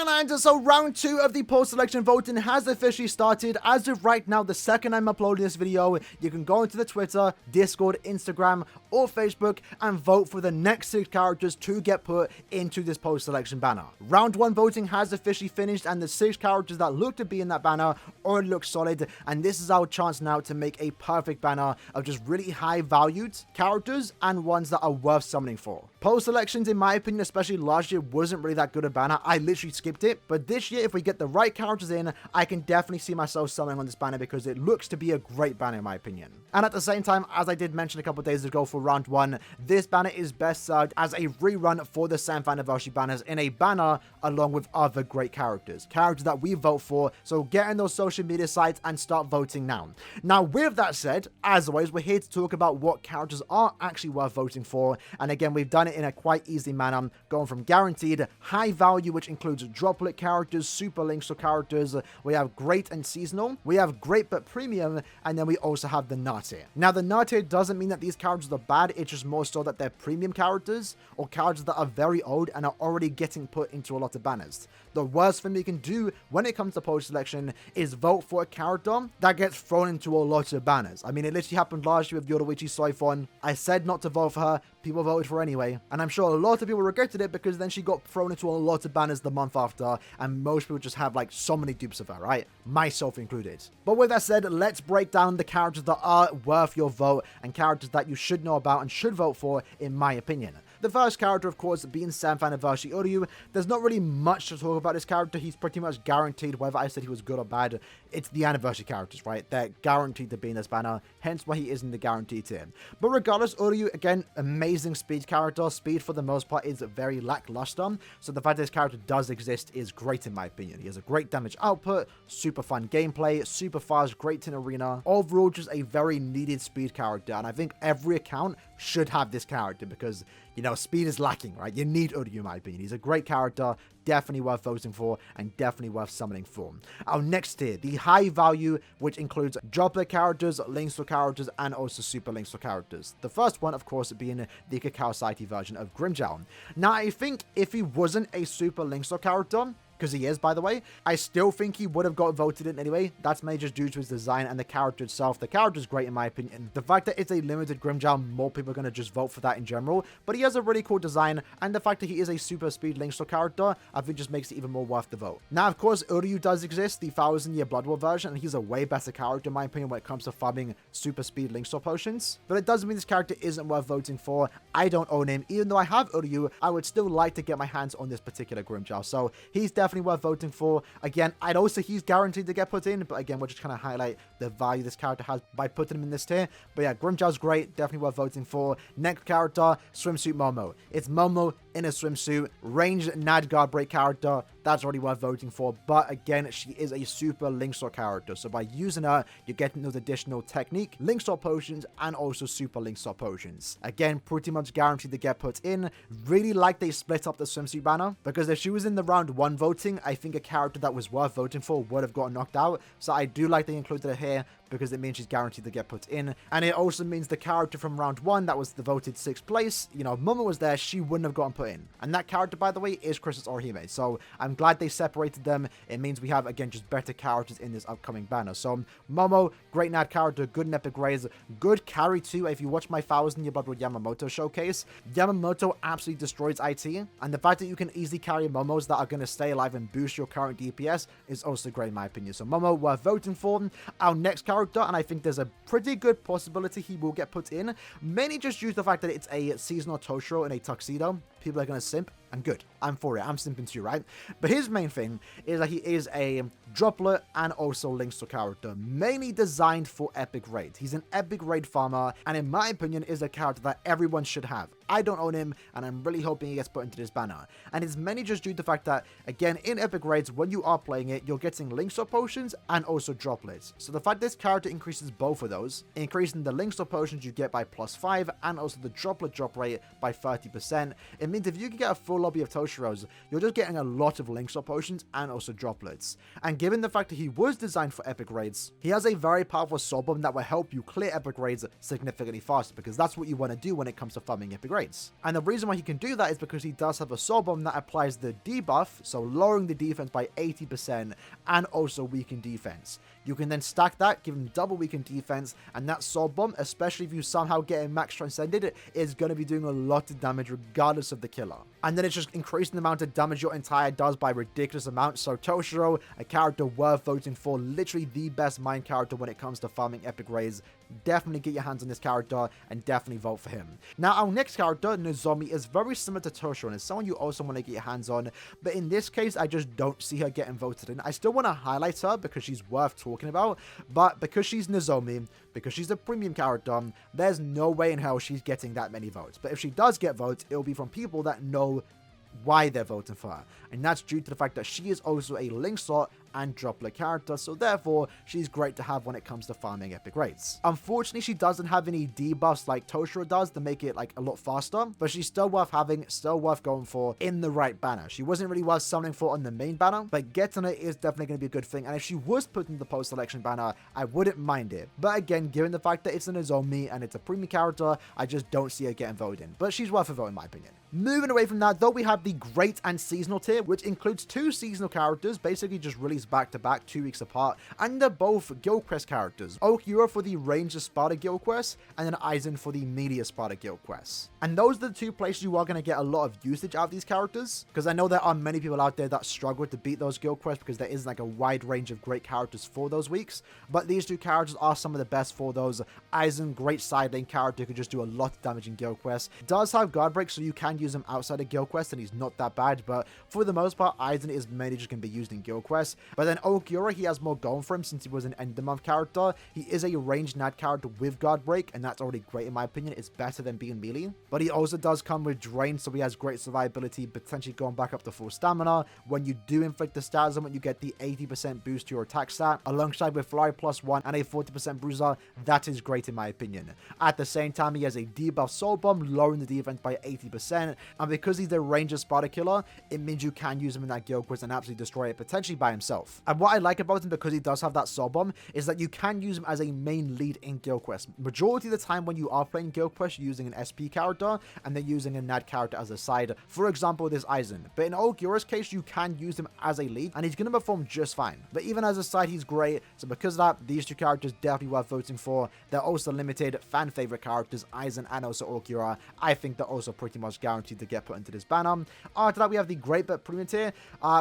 And so round 2 of the poll selection voting has officially started. As of right now, the second I'm uploading this video, you can go into the Twitter, Discord, Instagram, or Facebook and vote for the next 6 characters to get put into this poll selection banner. Round 1 voting has officially finished, and the 6 characters that look to be in that banner already look solid, and this is our chance now to make a perfect banner of just really high valued characters and ones that are worth summoning for. Poll selections, in my opinion, especially last year, wasn't really that good a banner. I literally skipped it, but this year, if we get the right characters in, I can definitely see myself summoning on this banner because it looks to be a great banner in my opinion. And at the same time, as I did mention a couple days ago for round 1, this banner is best served as a rerun for the 7th anniversary banners in a banner along with other great characters that we vote for. So get in those social media sites and start voting now. Now, with that said, as always, we're here to talk about what characters are actually worth voting for. And again, we've done it in a quite easy manner, going from guaranteed, high value, which includes droplet characters, super links or characters. We have great and seasonal. We have great but premium, and then we also have the nut tier. Now, the nut tier doesn't mean that these characters are bad. It's just more so that they're premium characters or characters that are very old and are already getting put into a lot of banners. The worst thing we can do when it comes to poll selection is vote for a character that gets thrown into a lot of banners. I mean, it literally happened last year with Yoruichi Soifon. I said not to vote for her. People voted for her anyway. And I'm sure a lot of people regretted it because then she got thrown into a lot of banners the month after. And most people just have like so many dupes of her, right? Myself included. But with that said, let's break down the characters that are worth your vote and characters that you should know about and should vote for, in my opinion. The first character, of course, being 7th anniversary Uryu. There's not really much to talk about this character. He's pretty much guaranteed, whether I said he was good or bad. It's the anniversary characters, right? They're guaranteed to be in this banner, hence why he is in the guaranteed tier. But regardless, Uryu, again, amazing speed character. Speed, for the most part, is very lackluster. So the fact that this character does exist is great, in my opinion. He has a great damage output, super fun gameplay, super fast, great in arena. Overall, just a very needed speed character. And I think every account should have this character because, you know, speed is lacking, right? You need Uryu, in my opinion. He's a great character, definitely worth voting for, and definitely worth summoning for. Our next tier, the high value, which includes droplet characters, links for characters, and also super links for characters. The first one, of course, being the Cacao Society version of Grimmjow. Now, I think if he wasn't a super links for character, because he is, by the way, I still think he would have got voted in anyway. That's mainly just due to his design and the character itself. The character is great, in my opinion. The fact that it's a limited Grimmjow, more people are going to just vote for that in general. But he has a really cool design, and the fact that he is a super speed Linkstore character, I think just makes it even more worth the vote. Now, of course, Uryu does exist, the 1000-year Blood War version, and he's a way better character, in my opinion, when it comes to farming super speed Linkstore potions. But it doesn't mean this character isn't worth voting for. I don't own him. Even though I have Uryu, I would still like to get my hands on this particular Grimmjow. So he's definitely worth voting for. Again, I'd also he's guaranteed to get put in, but again, we're just trying to highlight the value this character has by putting him in this tier. But yeah, Grimmjow's great, definitely worth voting for. Next character, Swimsuit Momo. It's Momo in a swimsuit, ranged Nadguard break character. That's already worth voting for, but again, she is a super Linkstore character, so by using her, you're getting those additional technique, Linkstore potions, and also super Linkstore potions. Again, pretty much guaranteed to get put in. Really like they split up the swimsuit banner, because if she was in the round 1 voting, I think a character that was worth voting for would have gotten knocked out, so I do like they included her here, because it means she's guaranteed to get put in. And it also means the character from round 1 that was the voted 6th place, you know, Momo was there, she wouldn't have gotten put in. And that character, by the way, is Chris's Orihime. So I'm glad they separated them. It means we have, again, just better characters in this upcoming banner. So Momo, great Nad character, good in epic raids, good carry too. If you watch my 1000-year Blood War Yamamoto showcase, Yamamoto absolutely destroys IT. And the fact that you can easily carry Momos that are going to stay alive and boost your current DPS is also great in my opinion. So Momo, worth voting for. Our next character, and I think there's a pretty good possibility he will get put in, mainly just due to the fact that it's a seasonal Toshiro in a tuxedo. People are going to simp, and good. I'm for it. I'm simping too, right? But his main thing is that he is a droplet and also Linkstore character, mainly designed for epic raid. He's an epic raid farmer, and in my opinion, is a character that everyone should have. I don't own him, and I'm really hoping he gets put into this banner. And it's mainly just due to the fact that, again, in epic raids, when you are playing it, you're getting Linkstore potions and also droplets. So the fact this character increases both of those, increasing the Linkstore potions you get by +5 and also the droplet drop rate by 30%, it means if you can get a full lobby of Toshiro's, you're just getting a lot of link swap potions and also droplets. And given the fact that he was designed for epic raids, he has a very powerful soul bomb that will help you clear epic raids significantly faster, because that's what you want to do when it comes to farming epic raids. And the reason why he can do that is because he does have a soul bomb that applies the debuff, so lowering the defense by 80% and also weaken defense. You can then stack that, give him double weakened defense, and that soul bomb, especially if you somehow get him max transcended, is going to be doing a lot of damage regardless of the killer. And then it's just increasing the amount of damage your entire does by ridiculous amounts. So Toshiro, a character worth voting for, literally the best main character when it comes to farming epic raids. Definitely get your hands on this character and definitely vote for him. Now, our next character, Nozomi, is very similar to Toshiro and is someone you also want to get your hands on, but in this case, I just don't see her getting voted in. I still want to highlight her because she's worth talking about, but because she's Nozomi, because she's a premium character, there's no way in hell she's getting that many votes. But if she does get votes, it'll be from people that know why they're voting for her, and that's due to the fact that she is also a link slot and droplet character, so therefore she's great to have when it comes to farming epic raids. Unfortunately, she doesn't have any debuffs like Toshiro does to make it like a lot faster, but she's still worth having, still worth going for in the right banner. She wasn't really worth summoning for on the main banner, but getting it is definitely going to be a good thing, and if she was put in the post-selection banner, I wouldn't mind it. But again, given the fact that it's an Nozomi and it's a premium character, I just don't see her getting voted in, but she's worth a vote in my opinion. Moving away from that, though, we have the Great and Seasonal tier, which includes 2 seasonal characters, basically just released back-to-back, 2 weeks apart, and they're both Guild Quest characters. Aaroniero for the Ranger Sparta Guild Quest, and then Aizen for the Media Sparta Guild Quest. And those are the 2 places you are going to get a lot of usage out of these characters, because I know there are many people out there that struggle to beat those Guild Quests, because there is like a wide range of great characters for those weeks, but these 2 characters are some of the best for those. Aizen, great side lane character, could just do a lot of damage in Guild Quests. Does have guard break, so you can use him outside of Guild Quest, and he's not that bad, but for the most part, Aizen is mainly just going to be used in Guild Quest. But then Aaroniero, he has more going for him since he was an end of month character. He is a ranged NAD character with guard break, and that's already great in my opinion. It's better than being melee. But he also does come with drain, so he has great survivability, potentially going back up to full stamina. When you do inflict the stat element, you get the 80% boost to your attack stat, alongside with Fly +1 and a 40% bruiser. That is great in my opinion. At the same time, he has a debuff soul bomb, lowering the defense by 80%, and because he's the Ranger Sparta killer, it means you can use him in that Guild Quest and absolutely destroy it, potentially by himself. And what I like about him, because he does have that soul bomb, is that you can use him as a main lead in Guild Quest. Majority of the time when you are playing Guild Quest, you're using an SP character, and then using a NAD character as a side. For example, this Aizen. But in Aarionero's case, you can use him as a lead, and he's going to perform just fine. But even as a side, he's great. So because of that, these 2 characters definitely worth voting for. They're also limited fan favorite characters, Aizen and also Aaroniero. I think they're also pretty much guaranteed to get put into this banner. After that, we have the Great but Premium tier.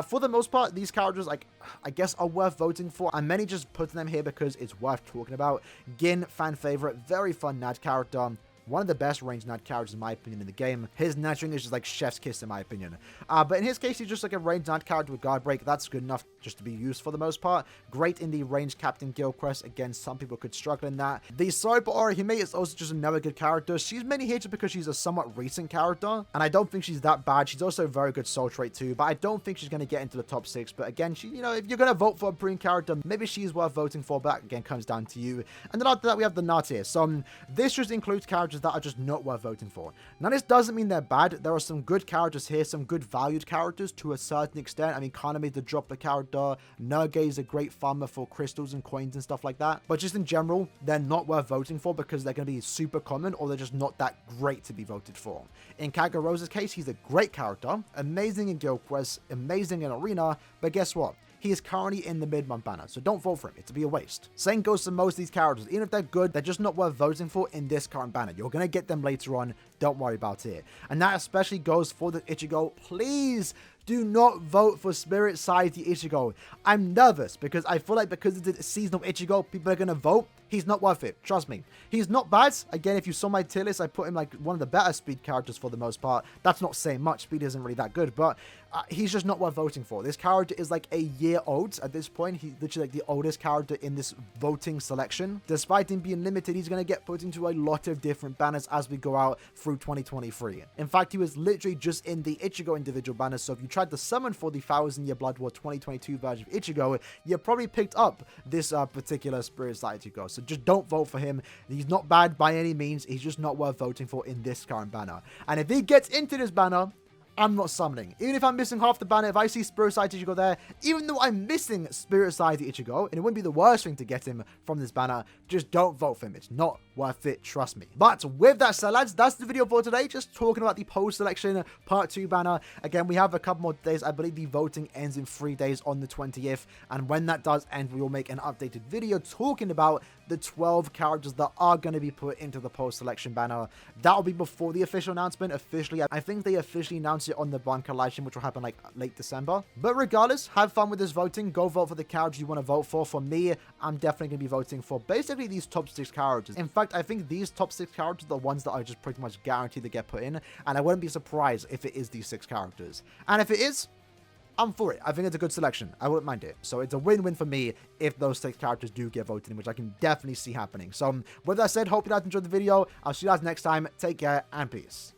For the most part, these characters, like, I guess, are worth voting for, and many just putting them here because it's worth talking about. Gin, fan favorite, very fun NAD character. One of the best ranged NAD characters in my opinion in the game. His nurturing is just like chef's kiss in my opinion. But in his case, he's just like a ranged NAD character with guard break. That's good enough just to be used for the most part. Great in the ranged Captain Guild Quest. Again, some people could struggle in that. The Soipa Orihime is also just another good character. She's mainly here just because she's a somewhat recent character, and I don't think she's that bad. She's also a very good soul trait too, but I don't think she's going to get into the top 6. But again, she, you know, if you're going to vote for a premium character, maybe she's worth voting for, but that again comes down to you. And then after that, we have the NAD tier. So this just includes characters that are just not worth voting for. Now, this doesn't mean they're bad. There are some good characters here, some good valued characters to a certain extent. I mean, Kaname, the Droplet character, Nerge is a great farmer for crystals and coins and stuff like that. But just in general, they're not worth voting for because they're going to be super common, or they're just not that great to be voted for. In Kagura's case, he's a great character, amazing in Guild Quest, amazing in Arena, but guess what? He is currently in the mid-month banner, so don't vote for him. It'll be a waste. Same goes to most of these characters. Even if they're good, they're just not worth voting for in this current banner. You're going to get them later on. Don't worry about it. And that especially goes for the Ichigo. Please do not vote for Spirit Society Ichigo. I'm nervous because I feel like because it's a seasonal Ichigo, people are going to vote. He's not worth it. Trust me. He's not bad. Again, if you saw my tier list, I put him like one of the better speed characters for the most part. That's not saying much. Speed isn't really that good, but he's just not worth voting for. This character is like a year old at this point. He's literally like the oldest character in this voting selection. Despite him being limited, he's going to get put into a lot of different banners as we go out through 2023. In fact, he was literally just in the Ichigo individual banner, so if you tried to summon for the 1000 Year Blood War 2022 version of Ichigo, you probably picked up this particular Spirit Society Ichigo. So just don't vote for him. He's not bad by any means. He's just not worth voting for in this current banner. And if he gets into this banner, I'm not summoning. Even if I'm missing half the banner, if I see Spirit Society Ichigo there, even though I'm missing Spirit Society Ichigo, and it wouldn't be the worst thing to get him from this banner, just don't vote for him. It's not worth it, trust me. But with that said, lads, that's the video for today. Just talking about the post-selection Part 2 banner. Again, we have a couple more days. I believe the voting ends in 3 days on the 20th. And when that does end, we will make an updated video talking about the 12 characters that are going to be put into the post-selection banner. That will be before the official announcement. Officially, I think they officially announced it on the Banker live stream, which will happen like late December. But regardless, have fun with this voting. Go vote for the characters you want to vote for. For me, I'm definitely going to be voting for basically these top 6 characters. In fact, I think these top 6 characters are the ones that are just pretty much guaranteed to get put in. And I wouldn't be surprised if it is these 6 characters. And if it is, I'm for it. I think it's a good selection. I wouldn't mind it. So it's a win-win for me if those 6 characters do get voted in, which I can definitely see happening. So with that said, hope you guys enjoyed the video. I'll see you guys next time. Take care and peace.